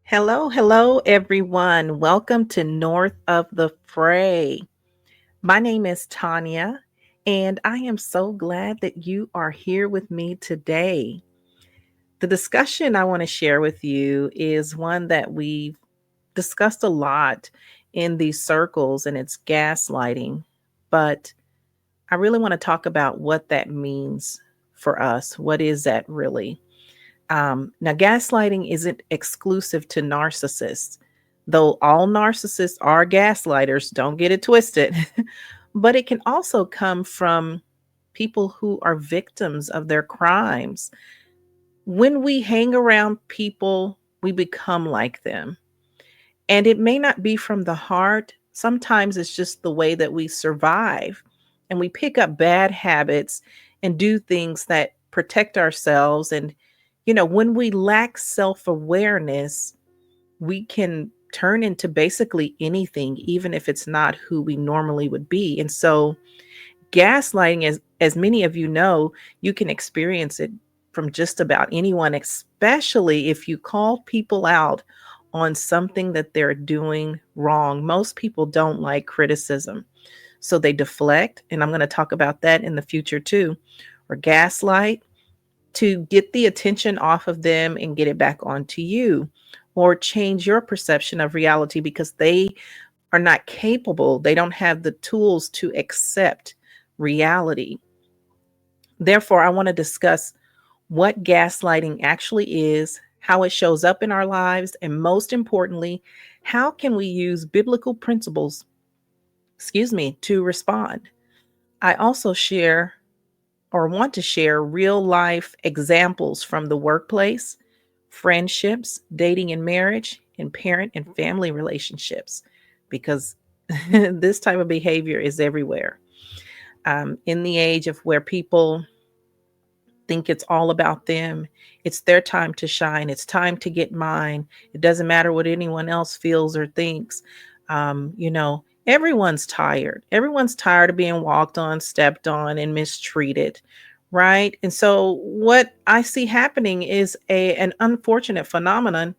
Hello, hello, everyone. Welcome to North of the Fray. My name is Tanya, and I am so glad that you are here with me today. The discussion I want to share with you is one that we've discussed a lot in these circles, and it's gaslighting. But I really want to talk about what that means for us. What is that really? Now, gaslighting isn't exclusive to narcissists, though all narcissists are gaslighters. Don't get it twisted. But it can also come from people who are victims of their crimes. When we hang around people, we become like them. And it may not be from the heart. Sometimes it's just the way that we survive and we pick up bad habits and do things that protect ourselves. And, when we lack self awareness, we can turn into basically anything, even if it's not who we normally would be. And so, gaslighting, as many of you know, you can experience it from just about anyone, especially if you call people out on something that they're doing wrong. Most people don't like criticism, so they deflect. And I'm going to talk about that in the future too, or gaslight to get the attention off of them and get it back onto you, or change your perception of reality because they are not capable, they don't have the tools to accept reality. Therefore, I want to discuss what gaslighting actually is, how it shows up in our lives, and most importantly, how can we use biblical principles, to respond. I also share or want to share real life examples from the workplace, friendships, dating and marriage, and parent and family relationships because this type of behavior is everywhere. In the age of where people think it's all about them, it's their time to shine, it's time to get mine. It doesn't matter what anyone else feels or thinks. Everyone's tired. Everyone's tired of being walked on, stepped on, and mistreated. Right. And so what I see happening is an unfortunate phenomenon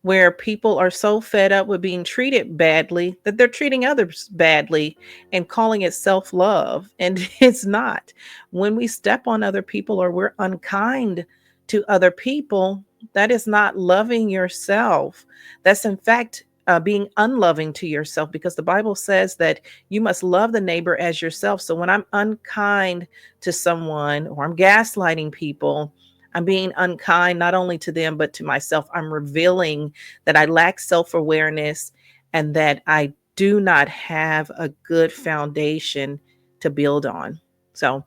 where people are so fed up with being treated badly that they're treating others badly and calling it self love. And it's not. When we step on other people or we're unkind to other people, that is not loving yourself. That's, in fact, being unloving to yourself because the Bible says that you must love the neighbor as yourself. So when I'm unkind to someone or I'm gaslighting people, I'm being unkind not only to them, but to myself. I'm revealing that I lack self awareness and that I do not have a good foundation to build on. So,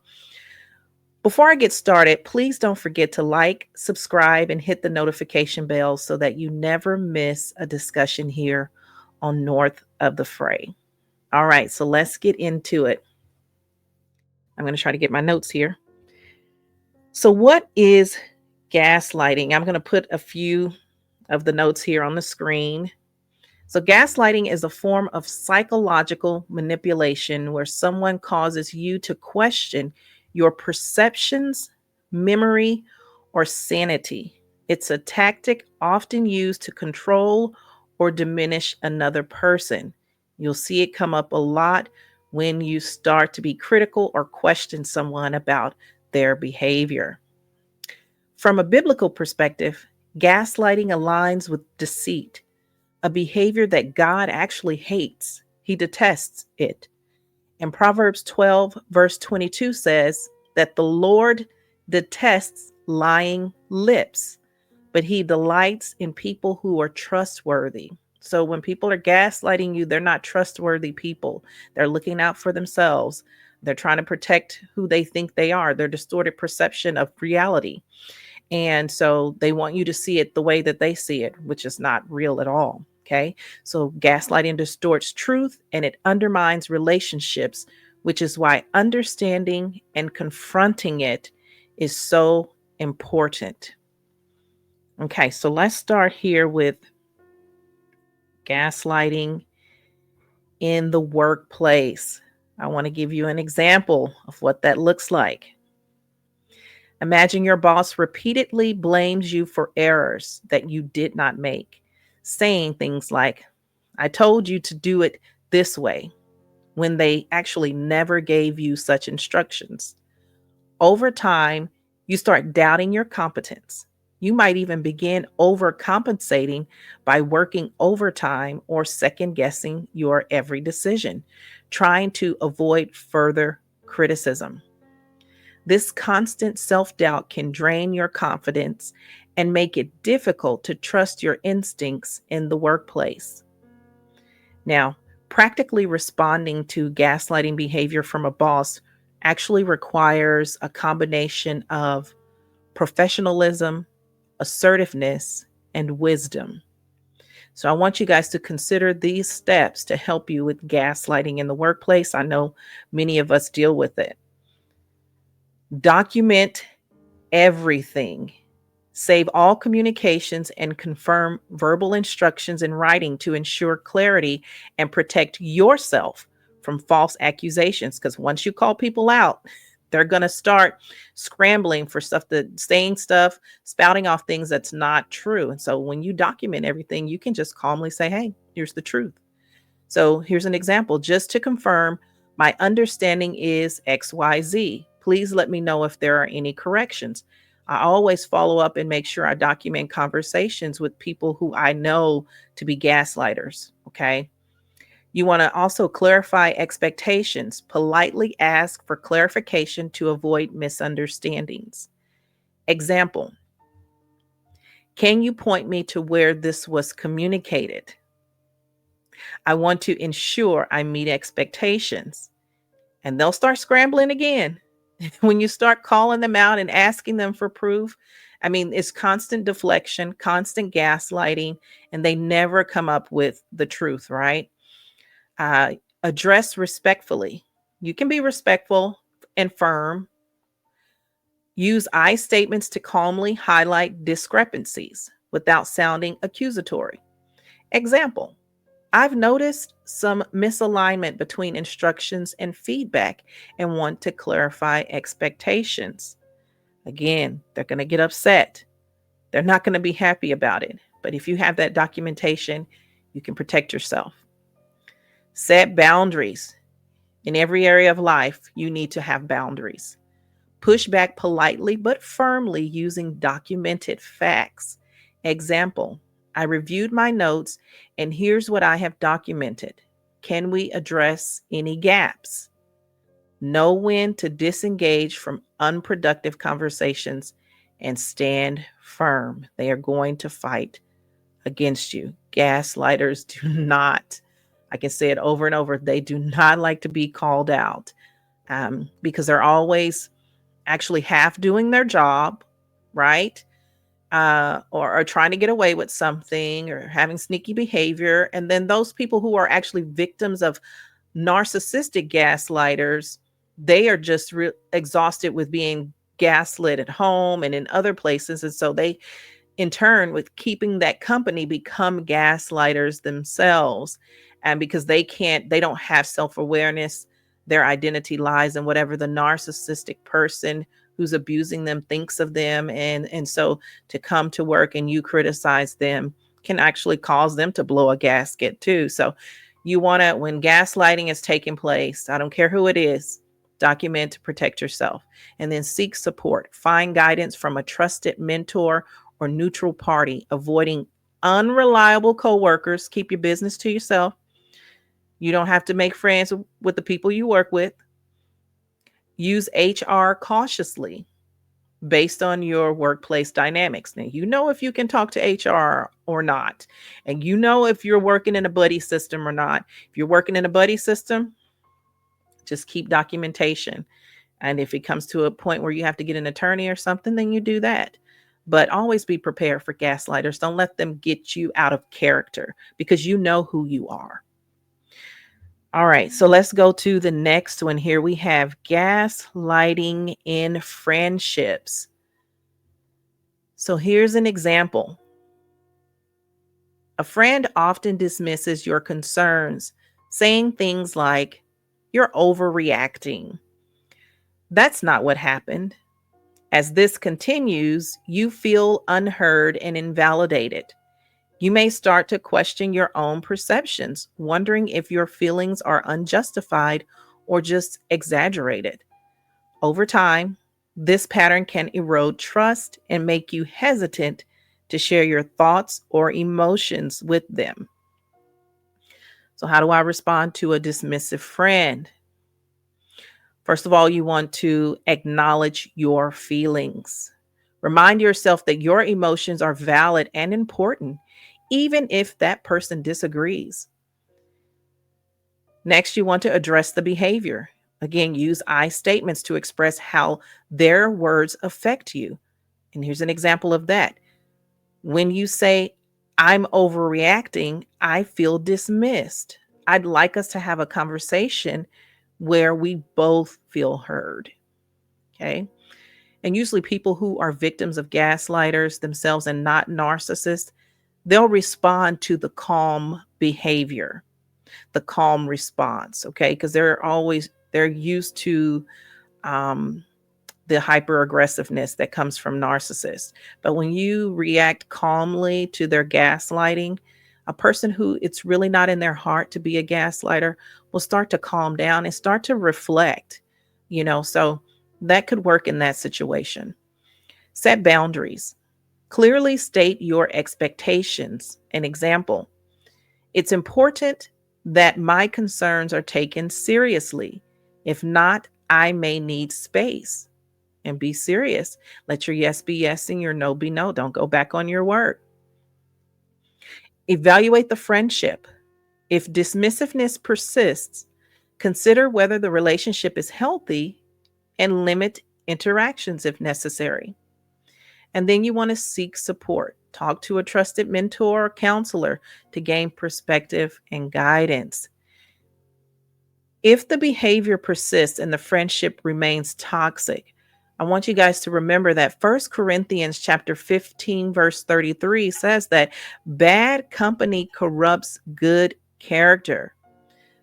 before I get started, please don't forget to like, subscribe, and hit the notification bell so that you never miss a discussion here on North of the Fray. All right, so let's get into it. I'm going to try to get my notes here. So, what is gaslighting? I'm going to put a few of the notes here on the screen. So, gaslighting is a form of psychological manipulation where someone causes you to question your perceptions, memory, or sanity. It's a tactic often used to control or diminish another person. You'll see it come up a lot when you start to be critical or question someone about their behavior. From a biblical perspective, gaslighting aligns with deceit, a behavior that God actually hates. He detests it. And Proverbs 12, verse 22 says that the Lord detests lying lips, but he delights in people who are trustworthy. So when people are gaslighting you, they're not trustworthy people. They're looking out for themselves. They're trying to protect who they think they are, their distorted perception of reality. And so they want you to see it the way that they see it, which is not real at all. Okay. So gaslighting distorts truth and it undermines relationships, which is why understanding and confronting it is so important. Okay. So let's start here with gaslighting in the workplace. I want to give you an example of what that looks like. Imagine your boss repeatedly blames you for errors that you did not make. saying things like, I told you to do it this way, when they actually never gave you such instructions. Over time, you start doubting your competence. You might even begin overcompensating by working overtime or second guessing your every decision, trying to avoid further criticism. This constant self doubt can drain your confidence and make it difficult to trust your instincts in the workplace. Now, practically responding to gaslighting behavior from a boss actually requires a combination of professionalism, assertiveness, and wisdom. So, I want you guys to consider these steps to help you with gaslighting in the workplace. I know many of us deal with it. Document everything. Save all communications and confirm verbal instructions in writing to ensure clarity and protect yourself from false accusations. Because once you call people out, they're going to start scrambling for stuff, saying stuff, spouting off things that's not true. And so when you document everything, you can just calmly say, hey, here's the truth. So here's an example. Just to confirm, my understanding is XYZ. Please let me know if there are any corrections. I always follow up and make sure I document conversations with people who I know to be gaslighters. Okay. You want to also clarify expectations. Politely ask for clarification to avoid misunderstandings. Example: can you point me to where this was communicated? I want to ensure I meet expectations. And they'll start scrambling again. When you start calling them out and asking them for proof, I mean, it's constant deflection, constant gaslighting, and they never come up with the truth, right? Uh, Address respectfully. You can be respectful and firm. Use I statements to calmly highlight discrepancies without sounding accusatory. Example: I've noticed some misalignment between instructions and feedback and want to clarify expectations. Again, they're going to get upset. They're not going to be happy about it. But if you have that documentation, you can protect yourself. Set boundaries. In every area of life, you need to have boundaries. Push back politely but firmly using documented facts. Example: I reviewed my notes and here's what I have documented. Can we address any gaps? Know when to disengage from unproductive conversations and stand firm. They are going to fight against you. Gaslighters do not, I can say it over and over, they do not like to be called out because they're always actually half doing their job, right? Or trying to get away with something or having sneaky behavior. And then those people who are actually victims of narcissistic gaslighters, they are just exhausted with being gaslit at home and in other places. And so they, in turn, with keeping that company, become gaslighters themselves. And because they don't have self-awareness, their identity lies in whatever the narcissistic person who's abusing them thinks of them. And so to come to work and you criticize them can actually cause them to blow a gasket too. So you want to, when gaslighting is taking place, I don't care who it is, document to protect yourself, and then seek support. Find guidance from a trusted mentor or neutral party, avoiding unreliable coworkers. Keep your business to yourself. You don't have to make friends with the people you work with. Use HR cautiously based on your workplace dynamics. Now, you know if you can talk to HR or not, and you know if you're working in a buddy system or not. If you're working in a buddy system, just keep documentation. And if it comes to a point where you have to get an attorney or something, then you do that. But always be prepared for gaslighters. Don't let them get you out of character because you know who you are. All right, so let's go to the next one here. We have gaslighting in friendships. So here's an example. A friend often dismisses your concerns, saying things like, "You're overreacting." That's not what happened. As this continues, you feel unheard and invalidated. You may start to question your own perceptions, wondering if your feelings are unjustified or just exaggerated. Over time, this pattern can erode trust and make you hesitant to share your thoughts or emotions with them. So, how do I respond to a dismissive friend? First of all, you want to acknowledge your feelings. Remind yourself that your emotions are valid and important, even if that person disagrees. Next, you want to address the behavior. Again, use I statements to express how their words affect you. And here's an example of that. When you say, I'm overreacting, I feel dismissed. I'd like us to have a conversation where we both feel heard. Okay. And usually, people who are victims of gaslighters themselves and not narcissists, they'll respond to the calm behavior, the calm response. Okay. Because they're used to um, the hyper aggressiveness that comes from narcissists. But when you react calmly to their gaslighting, a person who it's really not in their heart to be a gaslighter will start to calm down and start to reflect, so that could work in that situation. Set boundaries. Clearly state your expectations. An example: it's important that my concerns are taken seriously. If not, I may need space. And be serious. Let your yes be yes and your no be no. Don't go back on your word. Evaluate the friendship. If dismissiveness persists, consider whether the relationship is healthy and limit interactions if necessary. And then you want to seek support. Talk to a trusted mentor or counselor to gain perspective and guidance. If the behavior persists and the friendship remains toxic, I want you guys to remember that 1 Corinthians chapter 15 verse 33 says that bad company corrupts good character.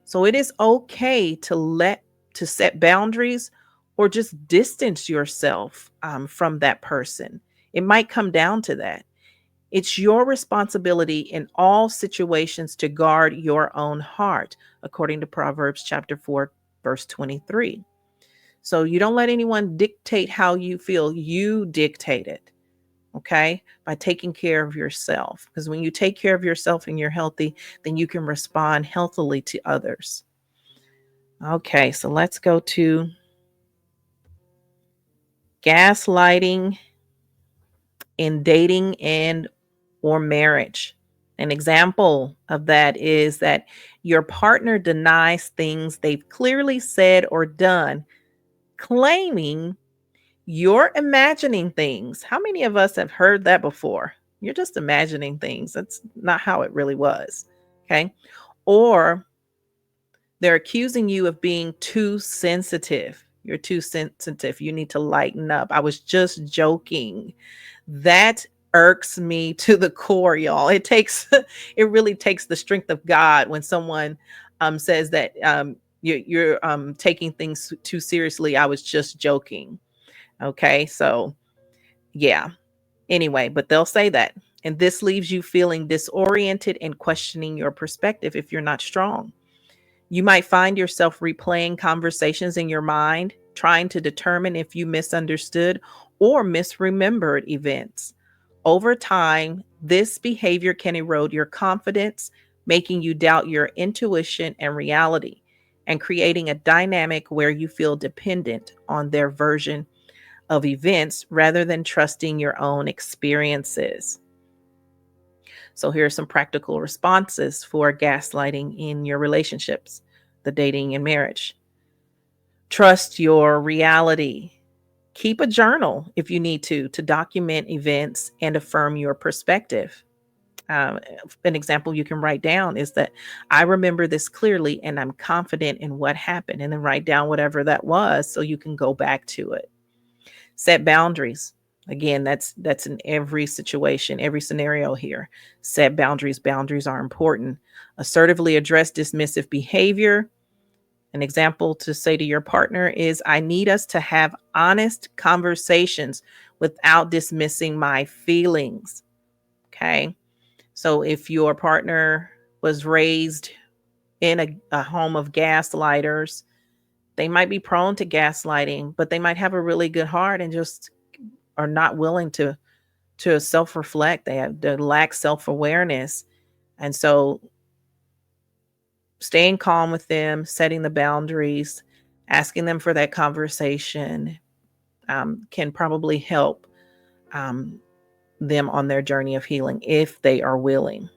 So it is okay to set boundaries or just distance yourself from that person. It might come down to that. It's your responsibility in all situations to guard your own heart, according to Proverbs chapter 4, verse 23. So you don't let anyone dictate how you feel. You dictate it, okay? By taking care of yourself. Because when you take care of yourself and you're healthy, then you can respond healthily to others. Okay, so let's go to gaslighting in dating and or marriage. An example of that is that your partner denies things they've clearly said or done, claiming you're imagining things. How many of us have heard that before? You're just imagining things. That's not how it really was. Okay. Or they're accusing you of being too sensitive. You're too sensitive. You need to lighten up. I was just joking. That irks me to the core, y'all. It really takes the strength of God when someone says that you're taking things too seriously. I was just joking. Okay, so yeah. Anyway, but they'll say that, and this leaves you feeling disoriented and questioning your perspective if you're not strong. You might find yourself replaying conversations in your mind, trying to determine if you misunderstood or misremembered events. Over time, this behavior can erode your confidence, making you doubt your intuition and reality, and creating a dynamic where you feel dependent on their version of events rather than trusting your own experiences. So here are some practical responses for gaslighting in your relationships, the dating and marriage. Trust your reality. Keep a journal if you need to document events and affirm your perspective. An example you can write down is that I remember this clearly and I'm confident in what happened, and then write down whatever that was so you can go back to it. Set boundaries. Again, that's in every situation, every scenario here. Set boundaries. Boundaries are important. Assertively address dismissive behavior. An example to say to your partner is, I need us to have honest conversations without dismissing my feelings. Okay. So if your partner was raised in a home of gaslighters, they might be prone to gaslighting, but they might have a really good heart and just are not willing to self-reflect. They lack self-awareness. And so staying calm with them, setting the boundaries, asking them for that conversation can probably help them on their journey of healing if they are willing.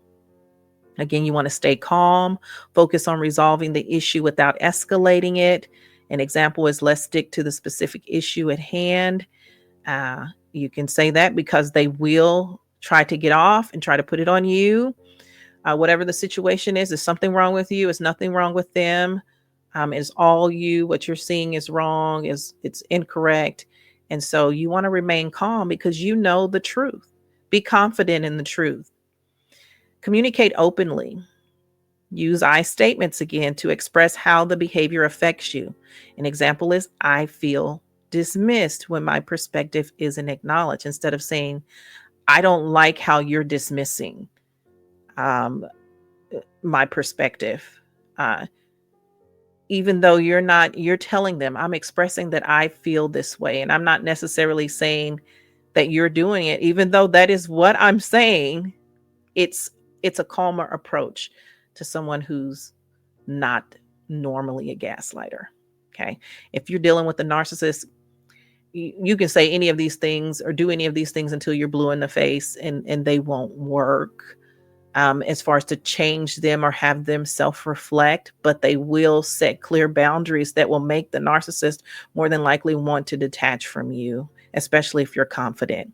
Again, you want to stay calm, focus on resolving the issue without escalating it. An example is, let's stick to the specific issue at hand. You can say that because they will try to get off and try to put it on you. Whatever the situation is something wrong with you? Is nothing wrong with them? Is all you? What you're seeing is wrong, it's incorrect. And so you want to remain calm because you know the truth. Be confident in the truth. Communicate openly. Use I statements again to express how the behavior affects you. An example is, I feel dismissed when my perspective isn't acknowledged, instead of saying, I don't like how you're dismissing my perspective. Even though you're telling them, I'm expressing that I feel this way. And I'm not necessarily saying that you're doing it, even though that is what I'm saying. It's a calmer approach to someone who's not normally a gaslighter. Okay. If you're dealing with a narcissist, you can say any of these things or do any of these things until you're blue in the face, and they won't work. As far as to change them or have them self-reflect, but they will set clear boundaries that will make the narcissist more than likely want to detach from you, especially if you're confident.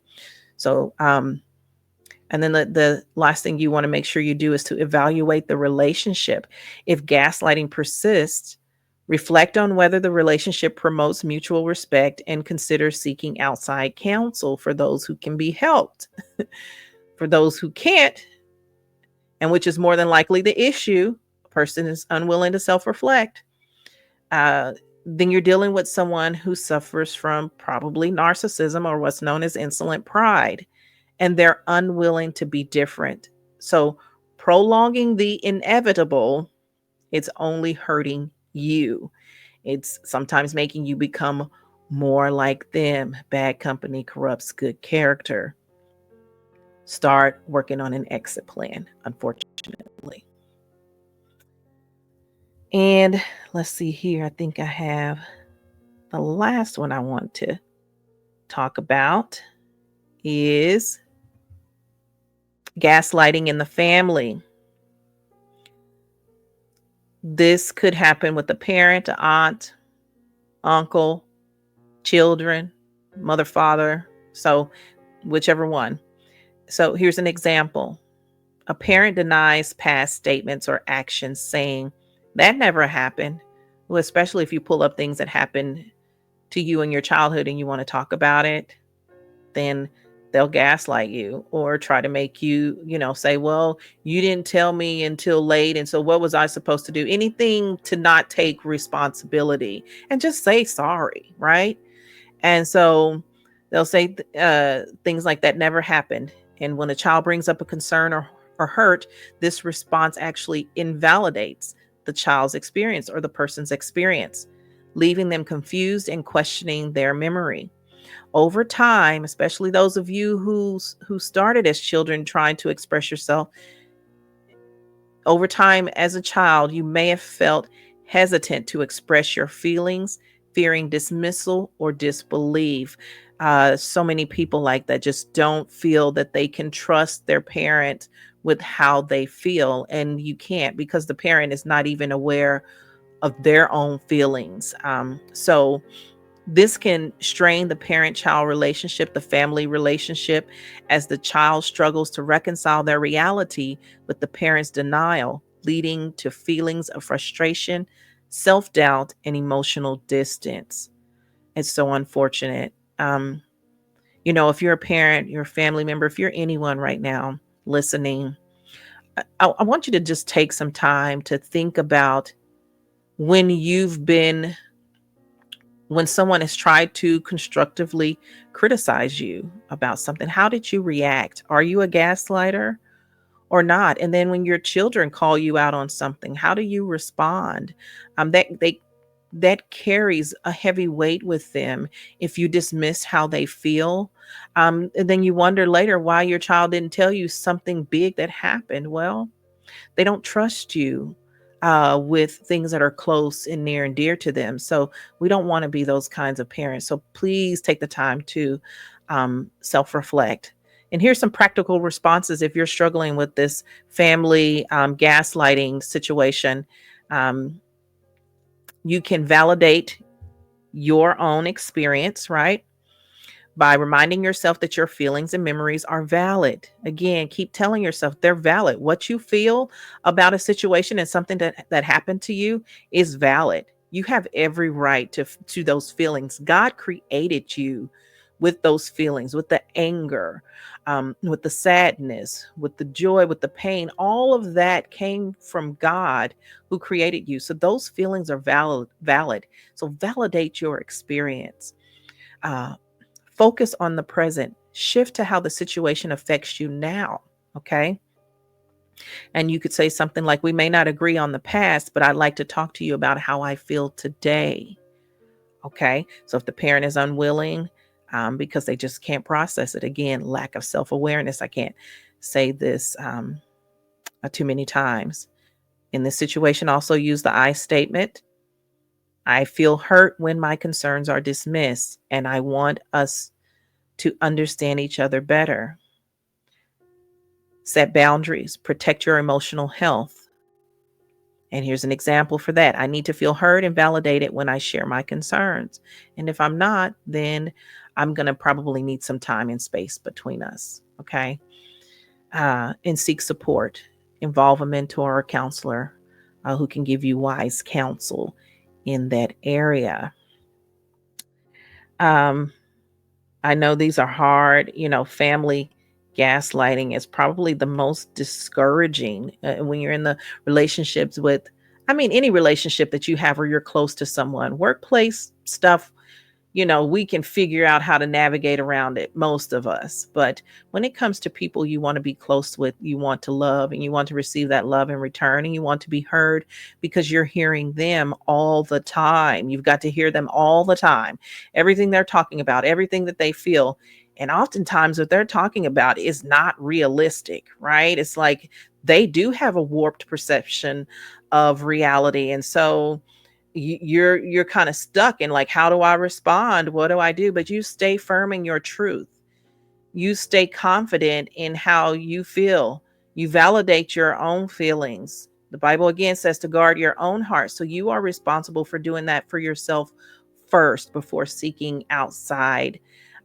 So, and then the last thing you want to make sure you do is to evaluate the relationship. If gaslighting persists, reflect on whether the relationship promotes mutual respect and consider seeking outside counsel for those who can be helped. For those who can't, and which is more than likely the issue, a person is unwilling to self-reflect, then you're dealing with someone who suffers from probably narcissism or what's known as insolent pride, and they're unwilling to be different. So prolonging the inevitable, it's only hurting you. It's sometimes making you become more like them. Bad company corrupts good character. Start working on an exit plan, unfortunately. And let's see here. I think I have the last one I want to talk about is gaslighting in the family. This could happen with a parent, an aunt, uncle, children, mother, father. So whichever one. So here's an example. A parent denies past statements or actions, saying that never happened. Well, especially if you pull up things that happened to you in your childhood and you want to talk about it, then they'll gaslight you or try to make you, say, well, you didn't tell me until late. And so what was I supposed to do? Anything to not take responsibility and just say sorry, right? And so they'll say things like that never happened. And when a child brings up a concern or hurt, this response actually invalidates the child's experience or the person's experience, leaving them confused and questioning their memory. Over time, especially those of you who started as children trying to express yourself, over time as a child, you may have felt hesitant to express your feelings, fearing dismissal or disbelief. So many people like that just don't feel that they can trust their parent with how they feel. And you can't, because the parent is not even aware of their own feelings. So this can strain the parent-child relationship, the family relationship, as the child struggles to reconcile their reality with the parent's denial, leading to feelings of frustration, self-doubt, and emotional distance. It's so unfortunate. If you're a parent, you're a family member, if you're anyone right now listening, I want you to just take some time to think about when someone has tried to constructively criticize you about something. How did you react? Are you a gaslighter? or not? And then when your children call you out on something, how do you respond? That carries a heavy weight with them if you dismiss how they feel. And then you wonder later why your child didn't tell you something big that happened. Well, they don't trust you with things that are close and near and dear to them. So we don't want to be those kinds of parents. So please take the time to self reflect. And here's some practical responses if you're struggling with this family gaslighting situation. Um, you can validate your own experience, right? By reminding yourself that your feelings and memories are valid. Again, keep telling yourself they're valid. What you feel about a situation and something that happened to you is valid. You have every right to those feelings. God created you with those feelings, with the anger, with the sadness, with the joy, with the pain. All of that came from God who created you. So those feelings are valid. So validate your experience. Uh, Focus on the present. Shift to how the situation affects you now. Okay. And you could say something like, we may not agree on the past, but I'd like to talk to you about how I feel today. Okay. So if the parent is unwilling because they just can't process it, again, lack of self awareness. I can't say this too many times. In this situation, also use the I statement. I feel hurt when my concerns are dismissed, and I want us to understand each other better. Set boundaries, protect your emotional health. And here's an example for that. I need to feel heard and validated when I share my concerns. And if I'm not, then I'm going to probably need some time and space between us. Okay. And seek support. Involve a mentor or counselor who can give you wise counsel in that area. I know these are hard. Family gaslighting is probably the most discouraging when you're in the relationships with, any relationship that you have where you're close to someone. Workplace stuff, we can figure out how to navigate around it, most of us. But when it comes to people you want to be close with, you want to love and you want to receive that love in return, and you want to be heard because you're hearing them all the time. You've got to hear them all the time. Everything they're talking about, everything that they feel. And oftentimes what they're talking about is not realistic, right? It's like they do have a warped perception of reality. And so you're kind of stuck in like, how do I respond? What do I do? But you stay firm in your truth. You stay confident in how you feel. You validate your own feelings. The Bible again says to guard your own heart. So you are responsible for doing that for yourself first before seeking outside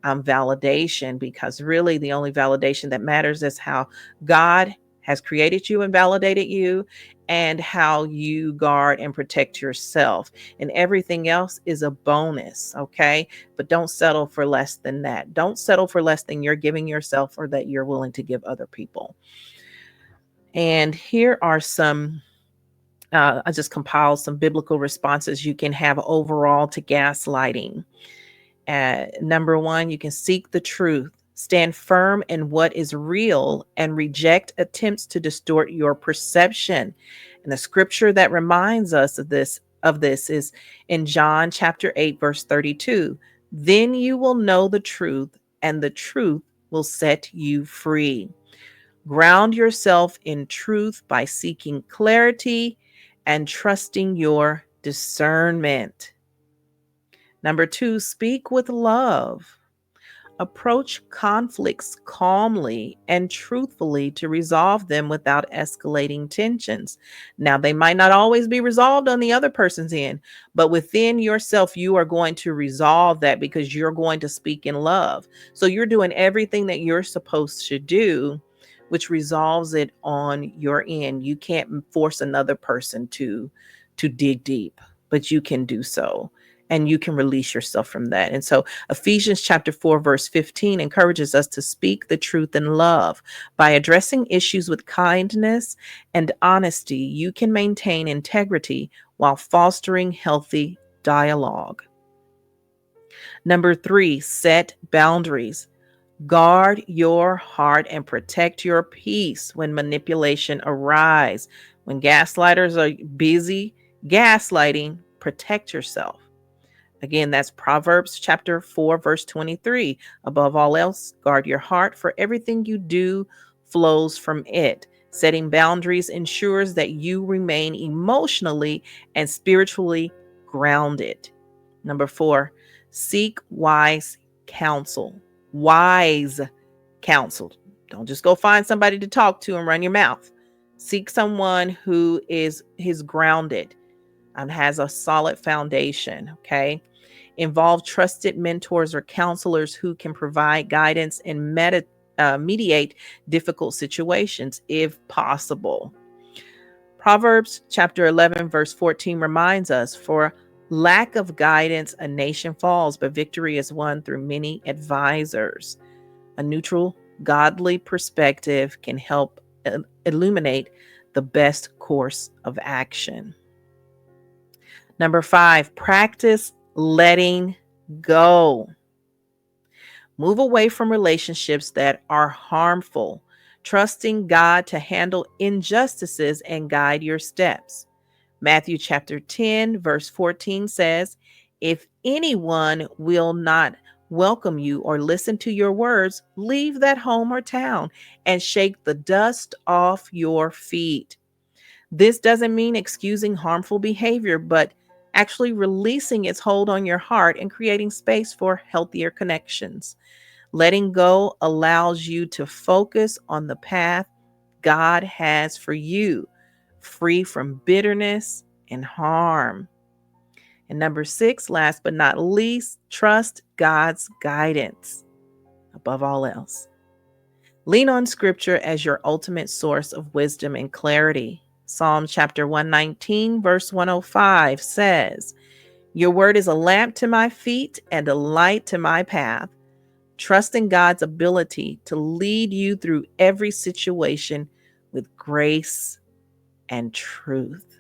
validation, because really the only validation that matters is how God has created you and validated you, and how you guard and protect yourself. And everything else is a bonus, okay? But don't settle for less than that. Don't settle for less than you're giving yourself or that you're willing to give other people. And here are some, I just compiled some biblical responses you can have overall to gaslighting. Number one, you can seek the truth. Stand firm in what is real and reject attempts to distort your perception. And the scripture that reminds us of this is in John chapter 8, verse 32. Then you will know the truth, and the truth will set you free. Ground yourself in truth by seeking clarity and trusting your discernment. Number two, speak with love. Approach conflicts calmly and truthfully to resolve them without escalating tensions. Now, they might not always be resolved on the other person's end, but within yourself, you are going to resolve that because you're going to speak in love. So you're doing everything that you're supposed to do, which resolves it on your end. You can't force another person to dig deep, but you can do so. And you can release yourself from that. And so Ephesians chapter 4, verse 15 encourages us to speak the truth in love. By addressing issues with kindness and honesty, you can maintain integrity while fostering healthy dialogue. Number three, set boundaries. Guard your heart and protect your peace when manipulation arises. When gaslighters are busy gaslighting, protect yourself. Again, that's Proverbs chapter 4, verse 23. Above all else, guard your heart, for everything you do flows from it. Setting boundaries ensures that you remain emotionally and spiritually grounded. Number 4, seek wise counsel. Wise counsel. Don't just go find somebody to talk to and run your mouth. Seek someone who is grounded and has a solid foundation, okay? Involve trusted mentors or counselors who can provide guidance and mediate difficult situations if possible. Proverbs chapter 11, verse 14 reminds us, for lack of guidance, a nation falls, but victory is won through many advisors. A neutral, godly perspective can help illuminate the best course of action. Number 5, practice letting go. Move away from relationships that are harmful, trusting God to handle injustices and guide your steps. Matthew chapter 10, verse 14 says, if anyone will not welcome you or listen to your words, leave that home or town and shake the dust off your feet. This doesn't mean excusing harmful behavior, but actually releasing its hold on your heart and creating space for healthier connections. Letting go allows you to focus on the path God has for you, free from bitterness and harm. And number 6, last but not least, trust God's guidance above all else. Lean on Scripture as your ultimate source of wisdom and clarity. Psalm chapter 119, verse 105 says, your word is a lamp to my feet and a light to my path. Trust in God's ability to lead you through every situation with grace and truth.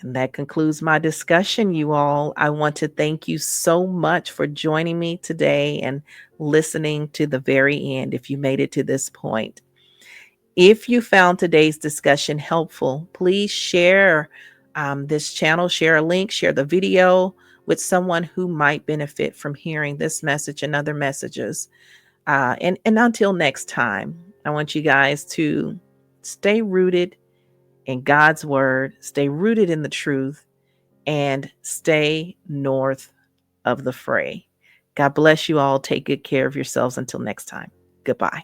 And that concludes my discussion, you all. I want to thank you so much for joining me today and listening to the very end if you made it to this point. If you found today's discussion helpful, please share this channel, share a link, share the video with someone who might benefit from hearing this message and other messages. And until next time, I want you guys to stay rooted in God's word, stay rooted in the truth, and stay north of the fray. God bless you all. Take good care of yourselves until next time. Goodbye.